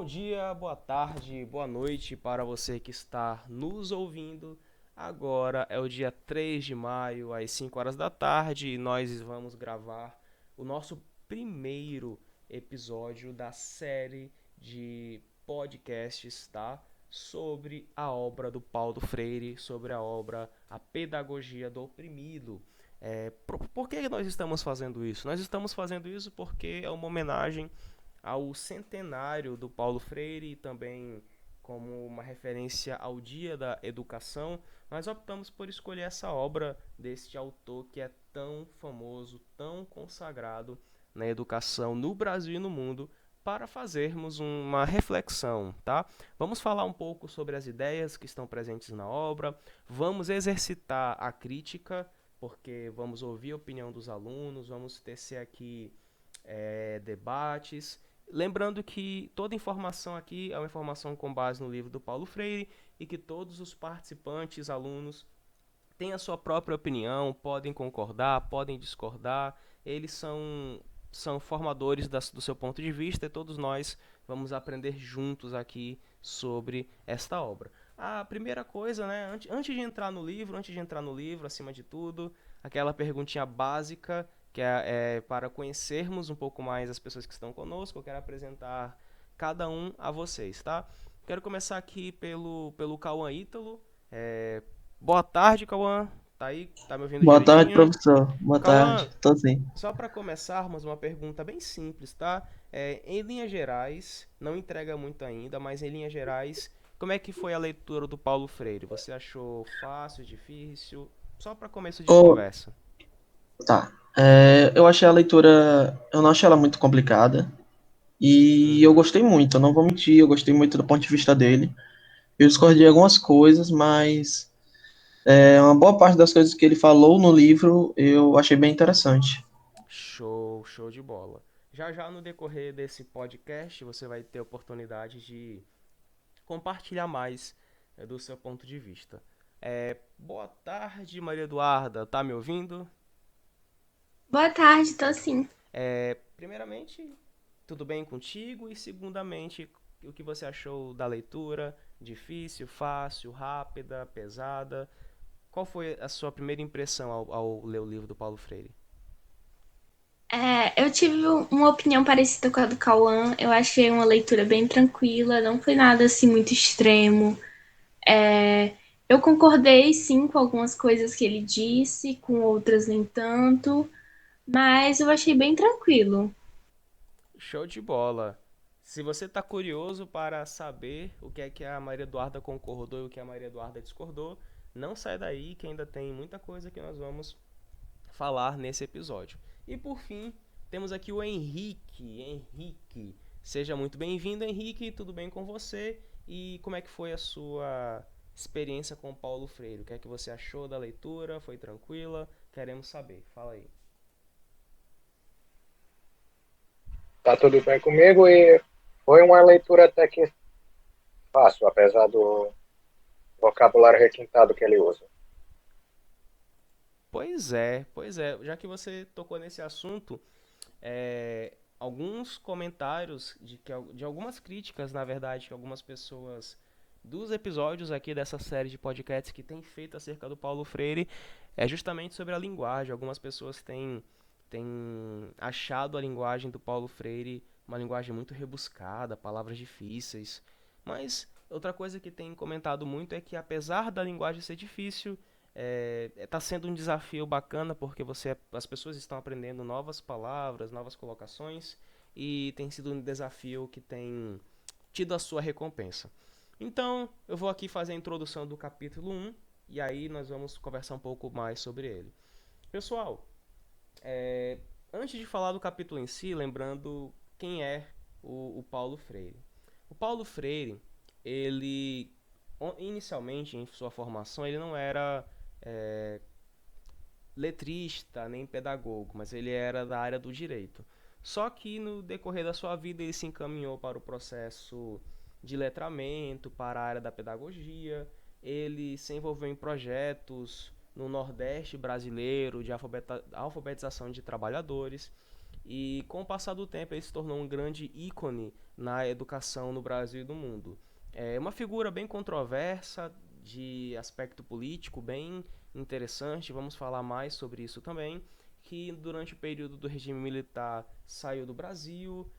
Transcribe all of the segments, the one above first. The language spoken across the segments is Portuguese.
Bom dia, boa tarde, boa noite para você que está nos ouvindo. Agora é o dia 3 de maio, às 5 horas da tarde, e nós vamos gravar o nosso primeiro episódio da série de podcasts, tá? Sobre a obra do Paulo Freire, sobre a obra A Pedagogia do Oprimido. Por que nós estamos fazendo isso? Nós estamos fazendo isso porque é uma homenagem ao centenário do Paulo Freire e também como uma referência ao Dia da Educação, nós optamos por escolher essa obra deste autor que é tão famoso, tão consagrado na educação no Brasil e no mundo, para fazermos uma reflexão, tá? Vamos falar um pouco sobre as ideias que estão presentes na obra, vamos exercitar a crítica, porque vamos ouvir a opinião dos alunos, vamos tecer aqui debates. Lembrando que toda informação aqui é uma informação com base no livro do Paulo Freire e que todos os participantes, alunos, têm a sua própria opinião, podem concordar, podem discordar, eles são formadores do seu ponto de vista e todos nós vamos aprender juntos aqui sobre esta obra. A primeira coisa, né, antes de entrar no livro, acima de tudo, aquela perguntinha básica que é para conhecermos um pouco mais as pessoas que estão conosco. Eu quero apresentar cada um a vocês, tá? Quero começar aqui pelo Cauã Ítalo. É, Boa tarde, Cauã. Tá aí? Tá me ouvindo Boa tarde, direitinho? professor. Boa Cauã, tarde. Tô sim. só para começarmos, uma pergunta bem simples, tá? Em linhas gerais, não entrega muito ainda, mas em linhas gerais, como é que foi a leitura do Paulo Freire? Você achou fácil, difícil? Só para começo de Ô, conversa. tá. Eu achei a leitura. Eu não achei ela muito complicada. E eu Uhum. gostei muito, eu não vou mentir, eu gostei muito do ponto de vista dele. Eu discordei algumas coisas, mas uma boa parte das coisas que ele falou no livro eu achei bem interessante. Show, show de bola. Já já no decorrer desse podcast, você vai ter oportunidade de compartilhar mais do seu ponto de vista. Boa tarde, Maria Eduarda, tá me ouvindo? Boa tarde, tô sim. Primeiramente, tudo bem contigo? E segundamente, o que você achou da leitura? Difícil, fácil, rápida, pesada? Qual foi a sua primeira impressão ao ler o livro do Paulo Freire? Eu tive uma opinião parecida com a do Cauã. Eu achei uma leitura bem tranquila, não foi nada assim muito extremo. É, eu concordei sim com algumas coisas que ele disse, com outras nem tanto, mas eu achei bem tranquilo. Show de bola! Se você está curioso para saber o que é que a Maria Eduarda concordou e o que a Maria Eduarda discordou, não sai daí que ainda tem muita coisa que nós vamos falar nesse episódio. E por fim, temos aqui o Henrique. Henrique, seja muito bem-vindo, Henrique. Tudo bem com você? E como é que foi a sua experiência com Paulo Freire? O que é que você achou da leitura? Foi tranquila? Queremos saber. Fala aí. Tá tudo bem comigo e foi uma leitura até que fácil, apesar do vocabulário requintado que ele usa. Pois é. Já que você tocou nesse assunto, alguns comentários de algumas críticas, na verdade, que algumas pessoas dos episódios aqui dessa série de podcasts que têm feito acerca do Paulo Freire é justamente sobre a linguagem. Algumas pessoas têm achado a linguagem do Paulo Freire uma linguagem muito rebuscada, palavras difíceis. Mas outra coisa que tem comentado muito é que apesar da linguagem ser difícil, está sendo um desafio bacana porque as pessoas estão aprendendo novas palavras, novas colocações e tem sido um desafio que tem tido a sua recompensa. Então, eu vou aqui fazer a introdução do capítulo 1 e aí nós vamos conversar um pouco mais sobre ele. Pessoal, antes de falar do capítulo em si, lembrando quem é o Paulo Freire. O Paulo Freire, ele inicialmente em sua formação, ele não era é, letrista nem pedagogo, mas ele era da área do direito. Só que no decorrer da sua vida ele se encaminhou para o processo de letramento, para a área da pedagogia. Ele se envolveu em projetos no Nordeste brasileiro de alfabetização de trabalhadores. e com o passar do tempo ele se tornou um grande ícone na educação no Brasil e no mundo. É uma figura bem controversa, de aspecto político bem interessante, vamos falar mais sobre isso também, que durante o período do regime militar saiu do Brasil,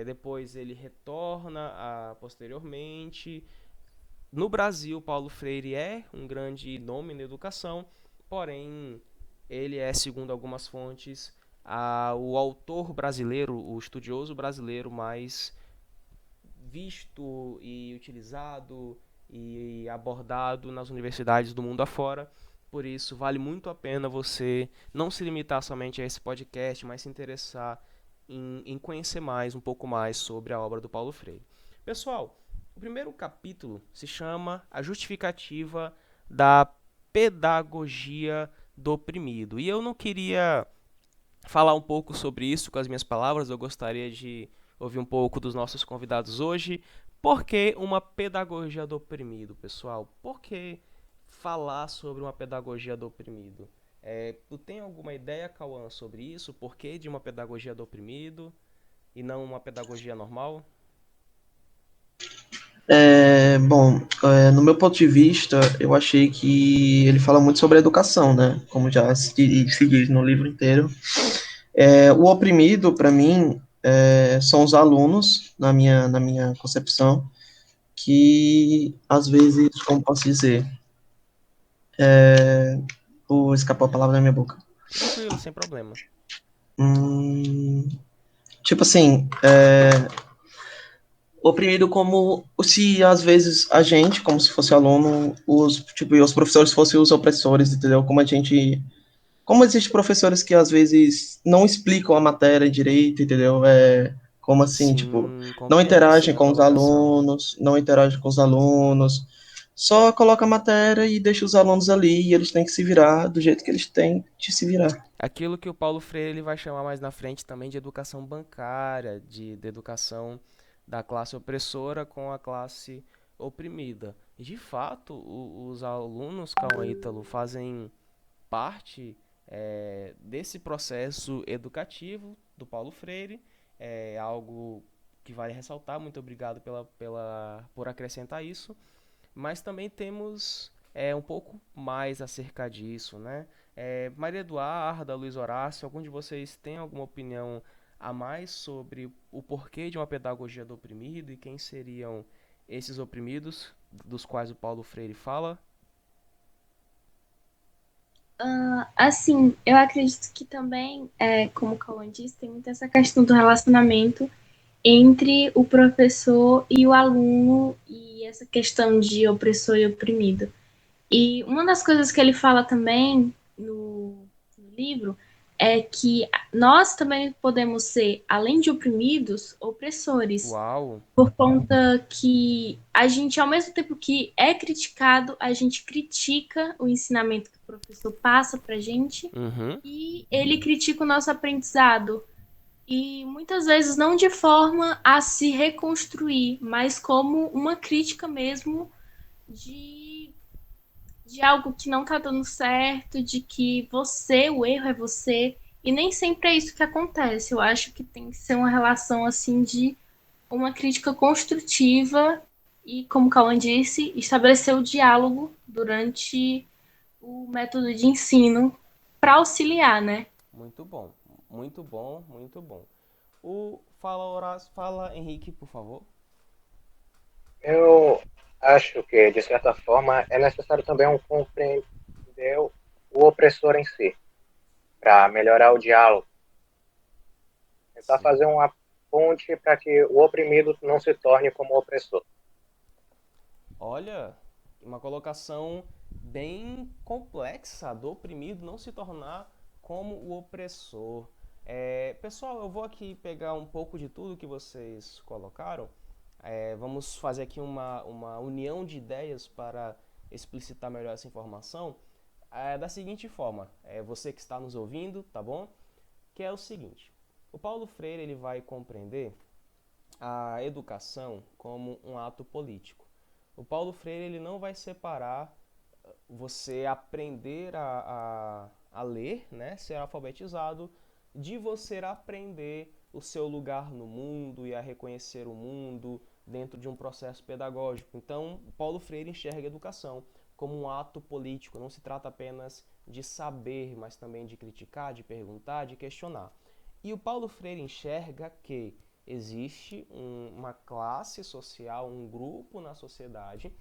depois ele retorna posteriormente. No Brasil, Paulo Freire é um grande nome na educação, porém ele é, segundo algumas fontes, o autor brasileiro, o estudioso brasileiro mais visto e utilizado e abordado nas universidades do mundo afora. Por isso, vale muito a pena você não se limitar somente a esse podcast, mas se interessar em conhecer mais, um pouco mais sobre a obra do Paulo Freire. Pessoal, o primeiro capítulo se chama A Justificativa da Pedagogia do Oprimido. E eu não queria falar um pouco sobre isso com as minhas palavras, eu gostaria de ouvir um pouco dos nossos convidados hoje. Por que uma pedagogia do oprimido, pessoal? Por que falar sobre uma pedagogia do oprimido? Tu tem alguma ideia, Cauã, sobre isso? Por que de uma pedagogia do oprimido e não uma pedagogia normal? Bom, no meu ponto de vista, eu achei que ele fala muito sobre educação, né? Como já se diz no livro inteiro. O oprimido, para mim, são os alunos, na minha concepção, que às vezes, como posso dizer, escapou a palavra da minha boca. Tranquilo, sem problema. Tipo assim, oprimido como se às vezes a gente, como se fosse aluno, e os professores fossem os opressores, entendeu? Como existem professores que às vezes não explicam a matéria direito, entendeu? Como assim, tipo, Sim, não compreendo sim interagem a com os colocação. alunos, não interagem com os alunos, só coloca a matéria e deixa os alunos ali e eles têm que se virar do jeito que eles têm de se virar. Aquilo que o Paulo Freire ele vai chamar mais na frente também de educação bancária, de educação da classe opressora com a classe oprimida. E de fato, os alunos, Cauã e Ítalo, fazem parte desse processo educativo do Paulo Freire. É algo que vale ressaltar. Muito obrigado por acrescentar isso. Mas também temos um pouco mais acerca disso, né? Maria Eduarda, Luiz Horácio, algum de vocês tem alguma opinião a mais sobre o porquê de uma pedagogia do oprimido e quem seriam esses oprimidos dos quais o Paulo Freire fala? Assim, eu acredito que também, como o Cauã disse, tem muito essa questão do relacionamento entre o professor e o aluno e essa questão de opressor e oprimido. E uma das coisas que ele fala também no livro é que nós também podemos ser, além de oprimidos, opressores. Uau! Por conta que a gente, ao mesmo tempo que é criticado, a gente critica o ensinamento que o professor passa pra gente Uhum. e ele critica o nosso aprendizado. E muitas vezes não de forma a se reconstruir, mas como uma crítica mesmo de, de algo que não tá dando certo, de que você, o erro é você. E nem sempre é isso que acontece. Eu acho que tem que ser uma relação assim de uma crítica construtiva e, como o Cauã disse, estabelecer o diálogo durante o método de ensino para auxiliar, né? Muito bom, muito bom, muito bom. Fala Horácio, fala Henrique, por favor. Eu acho que, de certa forma, é necessário também compreender o opressor em si, para melhorar o diálogo, tentar Sim. fazer uma ponte para que o oprimido não se torne como o opressor. Olha, uma colocação bem complexa do oprimido não se tornar como o opressor. Pessoal, eu vou aqui pegar um pouco de tudo que vocês colocaram. Vamos fazer aqui uma união de ideias para explicitar melhor essa informação. Da seguinte forma, você que está nos ouvindo, tá bom? Que é o seguinte: o Paulo Freire ele vai compreender a educação como um ato político. O Paulo Freire ele não vai separar você aprender a ler, né, ser alfabetizado, de você aprender o seu lugar no mundo e a reconhecer o mundo dentro de um processo pedagógico. Então, Paulo Freire enxerga a educação como um ato político, não se trata apenas de saber, mas também de criticar, de perguntar, de questionar. E o Paulo Freire enxerga que existe uma classe social, um grupo na sociedade,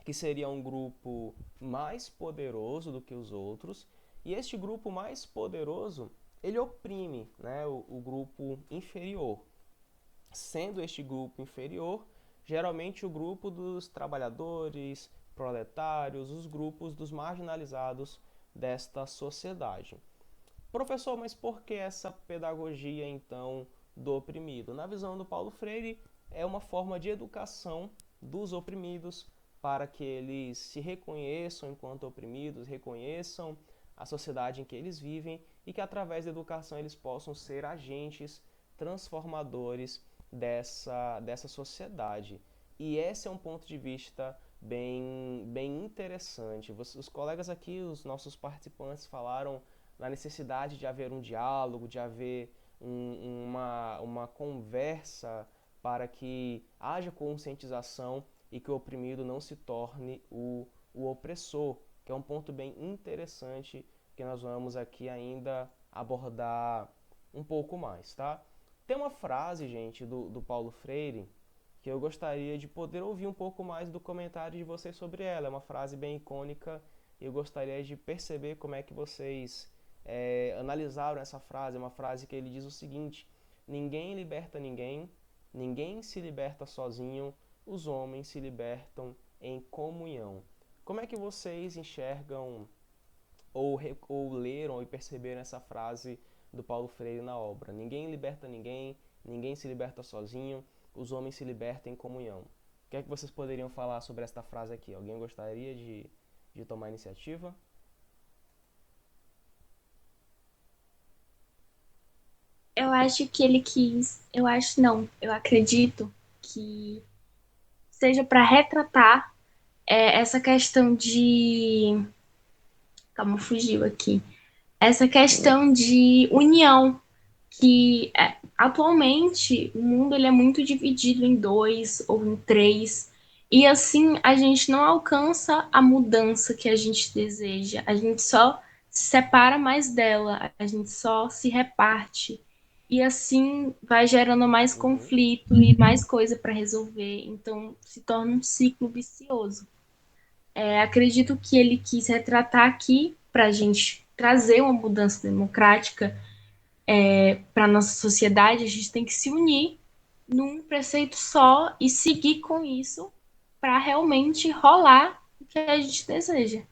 que seria um grupo mais poderoso do que os outros, e este grupo mais poderoso, ele oprime, né, o grupo inferior. Sendo este grupo inferior, geralmente o grupo dos trabalhadores, proletários, os grupos dos marginalizados desta sociedade. Professor, mas por que essa pedagogia, então, do oprimido? Na visão do Paulo Freire, é uma forma de educação dos oprimidos para que eles se reconheçam enquanto oprimidos, reconheçam a sociedade em que eles vivem e que, através da educação, eles possam ser agentes transformadores dessa sociedade. E esse é um ponto de vista bem interessante. Os colegas aqui, os nossos participantes, falaram na necessidade de haver um diálogo, de haver uma conversa para que haja conscientização e que o oprimido não se torne o opressor, que é um ponto bem interessante que nós vamos aqui ainda abordar um pouco mais, tá? Tem uma frase, gente, do Paulo Freire, que eu gostaria de poder ouvir um pouco mais do comentário de vocês sobre ela. É uma frase bem icônica e eu gostaria de perceber como é que vocês analisaram essa frase. É uma frase que ele diz o seguinte: ninguém liberta ninguém, ninguém se liberta sozinho, os homens se libertam em comunhão. Como é que vocês enxergam ou leram e perceberam essa frase do Paulo Freire na obra? Ninguém liberta ninguém, ninguém se liberta sozinho, os homens se libertam em comunhão. O que é que vocês poderiam falar sobre esta frase aqui? Alguém gostaria de tomar a iniciativa? Eu acho que ele quis, eu acho não, eu acredito que seja para retratar essa questão de. Calma, fugiu aqui. Essa questão de união, que atualmente o mundo ele é muito dividido em dois ou em três, e assim a gente não alcança a mudança que a gente deseja, a gente só se separa mais dela, a gente só se reparte. E assim vai gerando mais Uhum. conflito e mais coisa para resolver, então se torna um ciclo vicioso. Acredito que ele quis retratar aqui para a gente trazer uma mudança democrática para nossa sociedade. A gente tem que se unir num preceito só e seguir com isso para realmente rolar o que a gente deseja.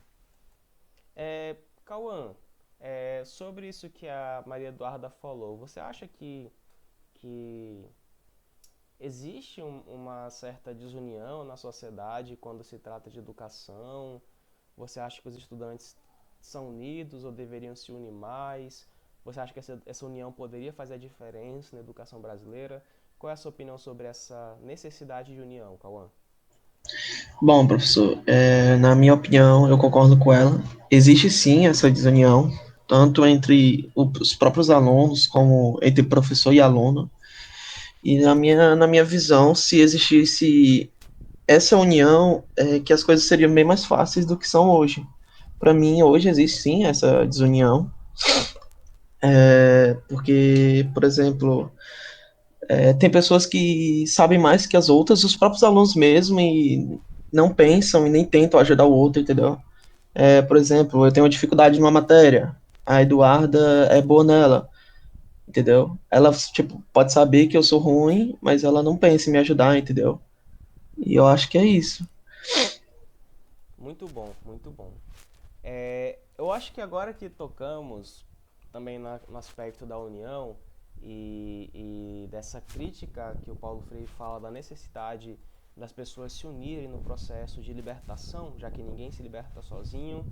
Cauã, sobre isso que a Maria Eduarda falou, você acha que existe uma certa desunião na sociedade quando se trata de educação? Você acha que os estudantes são unidos ou deveriam se unir mais? Você acha que essa união poderia fazer a diferença na educação brasileira? Qual é a sua opinião sobre essa necessidade de união, Cauã? Bom, professor, na minha opinião, eu concordo com ela. Existe sim essa desunião, tanto entre os próprios alunos, como entre professor e aluno. E na minha visão, se existisse essa união, que as coisas seriam bem mais fáceis do que são hoje. Para mim, hoje existe sim essa desunião, porque, por exemplo, tem pessoas que sabem mais que as outras, os próprios alunos mesmo, e não pensam e nem tentam ajudar o outro, entendeu? Por exemplo, eu tenho uma dificuldade numa matéria, a Eduarda é boa nela, entendeu? Ela, tipo, pode saber que eu sou ruim, mas ela não pensa em me ajudar, entendeu? E eu acho que é isso. Muito bom, muito bom. Eu acho que agora que tocamos também no aspecto da união e dessa crítica que o Paulo Freire fala da necessidade das pessoas se unirem no processo de libertação, já que ninguém se liberta sozinho,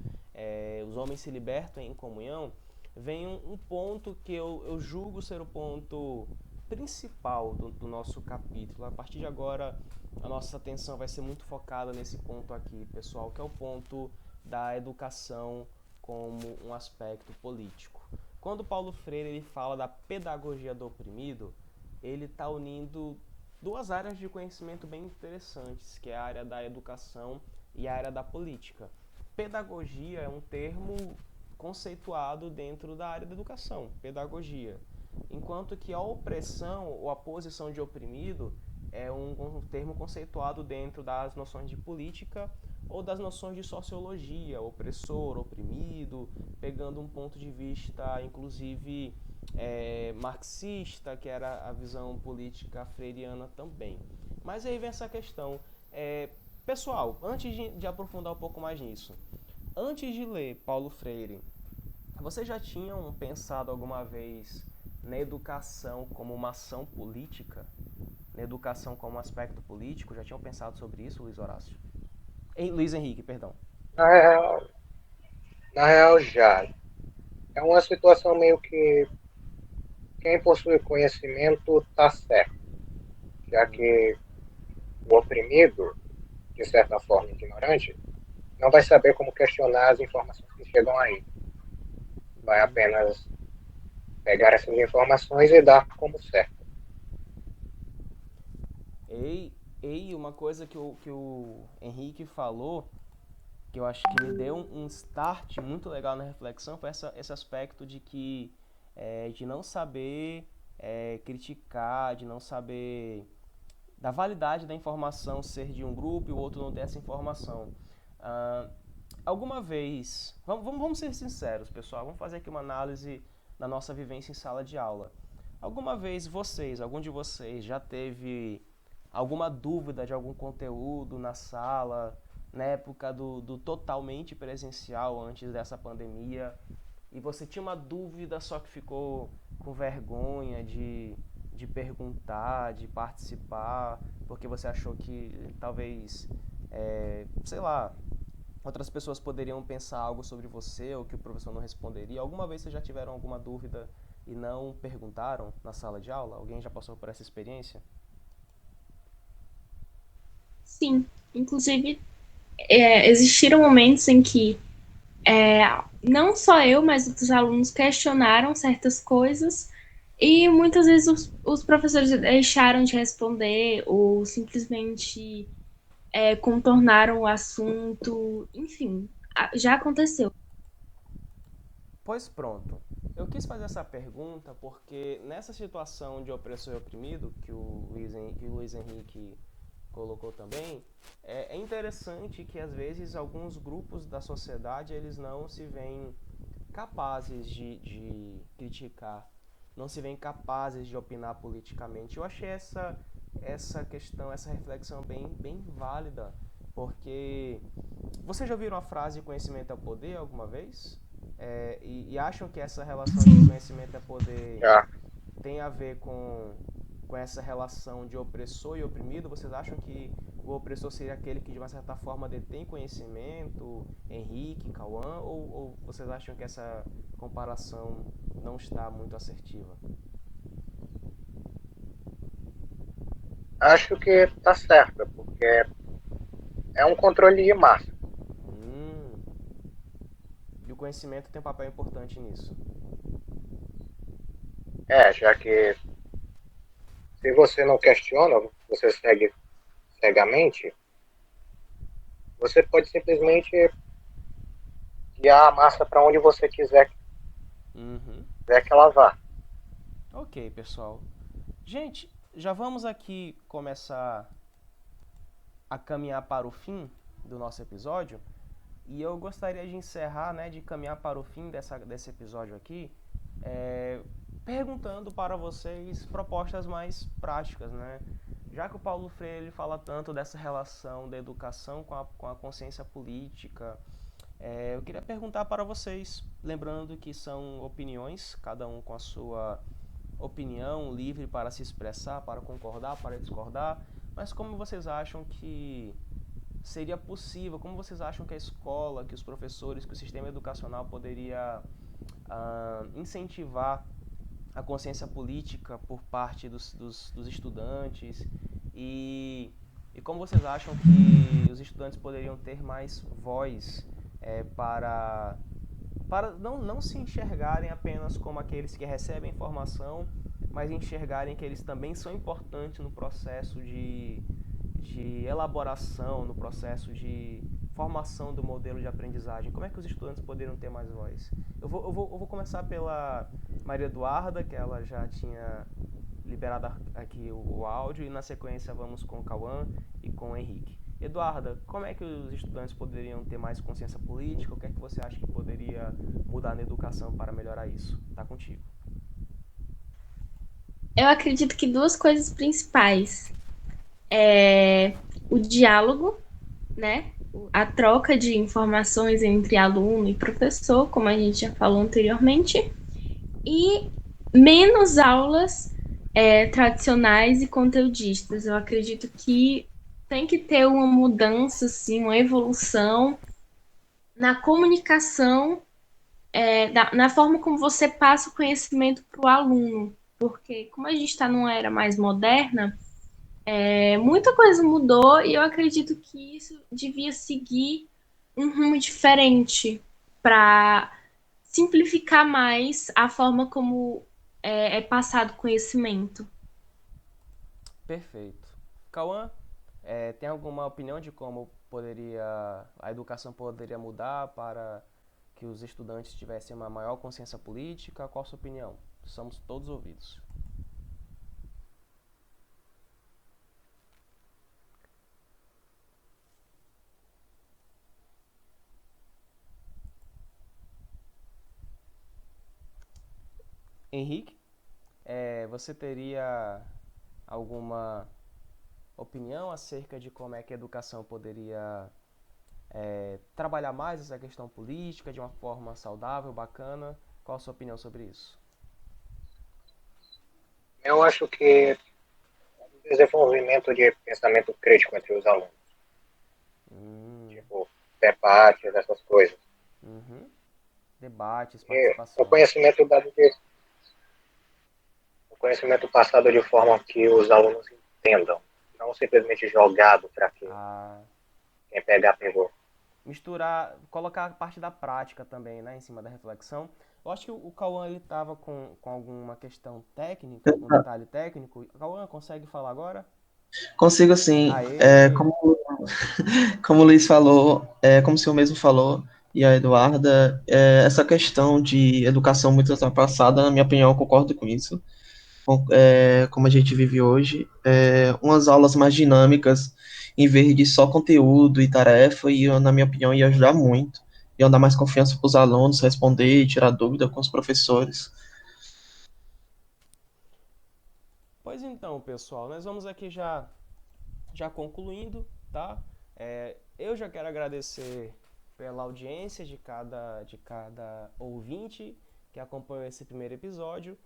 os homens se libertam em comunhão, vem um ponto que eu julgo ser o ponto principal do nosso capítulo. A partir de agora, a nossa atenção vai ser muito focada nesse ponto aqui, pessoal, que é o ponto da educação como um aspecto político. Quando Paulo Freire ele fala da pedagogia do oprimido, ele está unindo duas áreas de conhecimento bem interessantes, que é a área da educação e a área da política. Pedagogia é um termo conceituado dentro da área da educação, pedagogia, enquanto que a opressão ou a posição de oprimido é um termo conceituado dentro das noções de política ou das noções de sociologia, opressor, oprimido, pegando um ponto de vista, inclusive, marxista, que era a visão política freiriana também. Mas aí vem essa questão. Pessoal, antes de aprofundar um pouco mais nisso, antes de ler Paulo Freire, vocês já tinham pensado alguma vez na educação como uma ação política? Na educação como um aspecto político? Já tinham pensado sobre isso, Luiz Horácio? Luiz Henrique, perdão. Na real, na real já. É uma situação meio que quem possui conhecimento está certo, já que o oprimido, de certa forma ignorante, não vai saber como questionar as informações que chegam aí. Vai apenas pegar essas informações e dar como certo. Uma coisa que o Henrique falou, que eu acho que me deu um start muito legal na reflexão, foi esse aspecto de não saber criticar, de não saber da validade da informação ser de um grupo e o outro não ter essa informação. Alguma vez, vamos ser sinceros, pessoal, vamos fazer aqui uma análise da nossa vivência em sala de aula. Alguma vez algum de vocês já teve alguma dúvida de algum conteúdo na sala, na época do totalmente presencial, antes dessa pandemia, e você tinha uma dúvida, só que ficou com vergonha de perguntar, de participar, porque você achou que talvez, sei lá, outras pessoas poderiam pensar algo sobre você ou que o professor não responderia? Alguma vez vocês já tiveram alguma dúvida e não perguntaram na sala de aula? Alguém já passou por essa experiência? Sim, inclusive existiram momentos em que não só eu, mas outros alunos questionaram certas coisas e muitas vezes os professores deixaram de responder ou simplesmente contornaram o assunto. Enfim, já aconteceu. Pois pronto. Eu quis fazer essa pergunta porque nessa situação de opressor e oprimido que o Luiz Henrique colocou também, é interessante que às vezes alguns grupos da sociedade eles não se veem capazes de criticar, não se veem capazes de opinar politicamente. Eu achei essa questão, essa reflexão bem válida, porque vocês já ouviram a frase conhecimento é poder alguma vez? E acham que essa relação de conhecimento é poder Já. tem a ver com essa relação de opressor e oprimido? Vocês acham que o opressor seria aquele que de uma certa forma detém conhecimento, Henrique, Cauã, ou vocês acham que essa comparação não está muito assertiva? Acho que está certo, porque é um controle de massa. Hum, e o conhecimento tem um papel importante nisso. Já que se você não questiona, você segue cegamente, você pode simplesmente guiar a massa para onde você quiser Uhum. que ela vá. Ok, pessoal. Gente, já vamos aqui começar a caminhar para o fim do nosso episódio. E eu gostaria de encerrar, né, de caminhar para o fim desse episódio aqui, perguntando para vocês propostas mais práticas, né? Já que o Paulo Freire ele fala tanto dessa relação da educação com a consciência política, eu queria perguntar para vocês, lembrando que são opiniões, cada um com a sua opinião, livre para se expressar, para concordar, para discordar, mas como vocês acham que seria possível, como vocês acham que a escola, que os professores, que o sistema educacional poderia incentivar a consciência política por parte dos estudantes e como vocês acham que os estudantes poderiam ter mais voz para para não se enxergarem apenas como aqueles que recebem informação, mas enxergarem que eles também são importantes no processo de elaboração, no processo de formação do modelo de aprendizagem. Como é que os estudantes poderiam ter mais voz? Eu vou começar pela Maria Eduarda, que ela já tinha liberado aqui o áudio, e na sequência vamos com o Cauã e com o Henrique. Eduarda, como é que os estudantes poderiam ter mais consciência política? O que é que você acha que poderia mudar na educação para melhorar isso? Tá contigo. Eu acredito que duas coisas principais é o diálogo, né? A troca de informações entre aluno e professor, como a gente já falou anteriormente, e menos aulas tradicionais e conteudistas. Eu acredito que tem que ter uma mudança, assim, uma evolução na comunicação, na forma como você passa o conhecimento para o aluno. Porque, como a gente está numa era mais moderna, muita coisa mudou e eu acredito que isso devia seguir um rumo diferente para simplificar mais a forma como é passado o conhecimento. Perfeito. Cauã, tem alguma opinião de como a educação poderia mudar para que os estudantes tivessem uma maior consciência política? Qual a sua opinião? Somos todos ouvidos. Henrique, você teria alguma opinião acerca de como é que a educação poderia trabalhar mais essa questão política de uma forma saudável, bacana? Qual a sua opinião sobre isso? Eu acho que o desenvolvimento de pensamento crítico entre os alunos, tipo debates, essas coisas. Uhum. Debates, E participação. o conhecimento passado de forma que os alunos entendam, não simplesmente jogado para que quem pegar pegou. Misturar, colocar a parte da prática também, né, em cima da reflexão. Eu acho que o Cauã ele estava com alguma questão técnica, algum detalhe técnico. Cauã, consegue falar agora? Consigo sim. Aê! Como o Luiz falou, como o senhor mesmo falou, e a Eduarda, essa questão de educação muito ultrapassada, na minha opinião, eu concordo com isso. Como a gente vive hoje, umas aulas mais dinâmicas, em vez de só conteúdo e tarefa, e na minha opinião, ia ajudar muito. Ia dar mais confiança para os alunos, responder e tirar dúvida com os professores. Pois então, pessoal, nós vamos aqui já concluindo, tá? Eu já quero agradecer pela audiência de cada ouvinte que acompanhou esse primeiro episódio,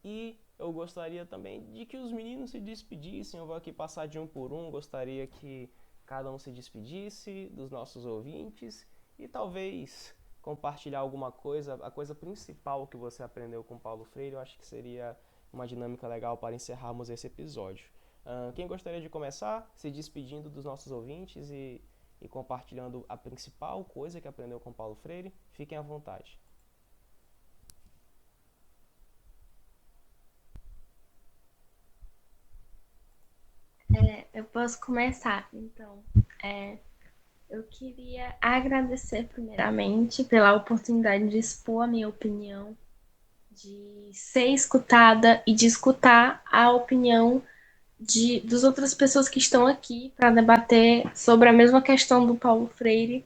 e eu gostaria também de que os meninos se despedissem. Eu vou aqui passar de um por um, gostaria que cada um se despedisse dos nossos ouvintes e talvez compartilhar alguma coisa, a coisa principal que você aprendeu com Paulo Freire. Eu acho que seria uma dinâmica legal para encerrarmos esse episódio. Quem gostaria de começar se despedindo dos nossos ouvintes e compartilhando a principal coisa que aprendeu com Paulo Freire? Fiquem à vontade. Eu posso começar, então. Eu queria agradecer primeiramente pela oportunidade de expor a minha opinião, de ser escutada e de escutar a opinião das outras pessoas que estão aqui para debater sobre a mesma questão do Paulo Freire.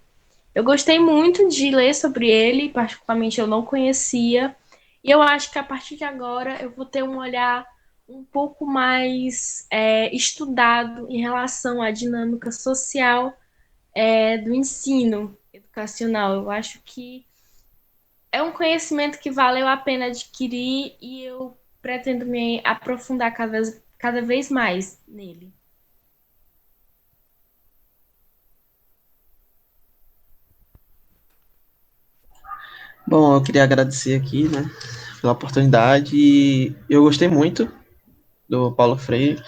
Eu gostei muito de ler sobre ele, particularmente eu não conhecia, e eu acho que a partir de agora eu vou ter um olhar um pouco mais estudado em relação à dinâmica social do ensino educacional. Eu acho que é um conhecimento que valeu a pena adquirir e eu pretendo me aprofundar cada vez mais nele. Bom, eu queria agradecer aqui, né, pela oportunidade. E eu gostei muito do Paulo Freire.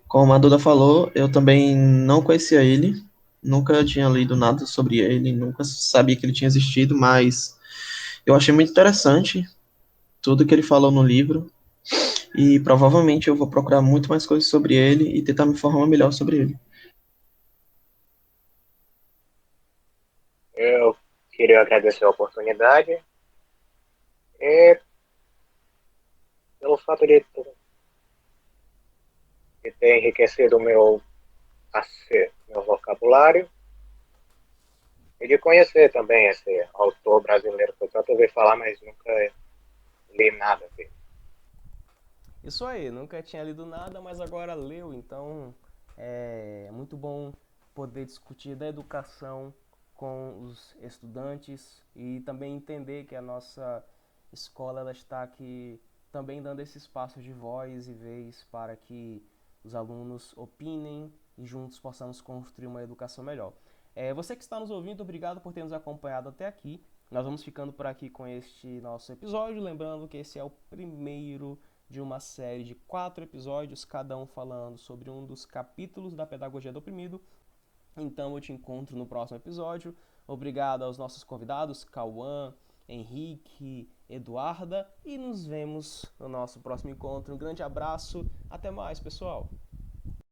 Como a Duda falou, eu também não conhecia ele, nunca tinha lido nada sobre ele, nunca sabia que ele tinha existido, mas Eu achei muito interessante tudo que ele falou no livro e provavelmente eu vou procurar muito mais coisas sobre ele e tentar me informar melhor sobre ele. Eu queria agradecer a oportunidade e pelo fato de ter enriquecido o meu vocabulário e de conhecer também esse autor brasileiro que eu tanto ouvi falar, mas nunca li nada dele. Isso aí, nunca tinha lido nada, mas agora leu, então é muito bom poder discutir da educação com os estudantes e também entender que a nossa escola ela está aqui também dando esse espaço de voz e vez para que os alunos opinem e juntos possamos construir uma educação melhor. Você que está nos ouvindo, obrigado por ter nos acompanhado até aqui. Nós vamos ficando por aqui com este nosso episódio, lembrando que esse é o primeiro de uma série de 4 episódios, cada um falando sobre um dos capítulos da Pedagogia do Oprimido. Então eu te encontro no próximo episódio. Obrigado aos nossos convidados, Cauã, Henrique, Eduarda, e nos vemos no nosso próximo encontro. Um grande abraço, até mais, pessoal!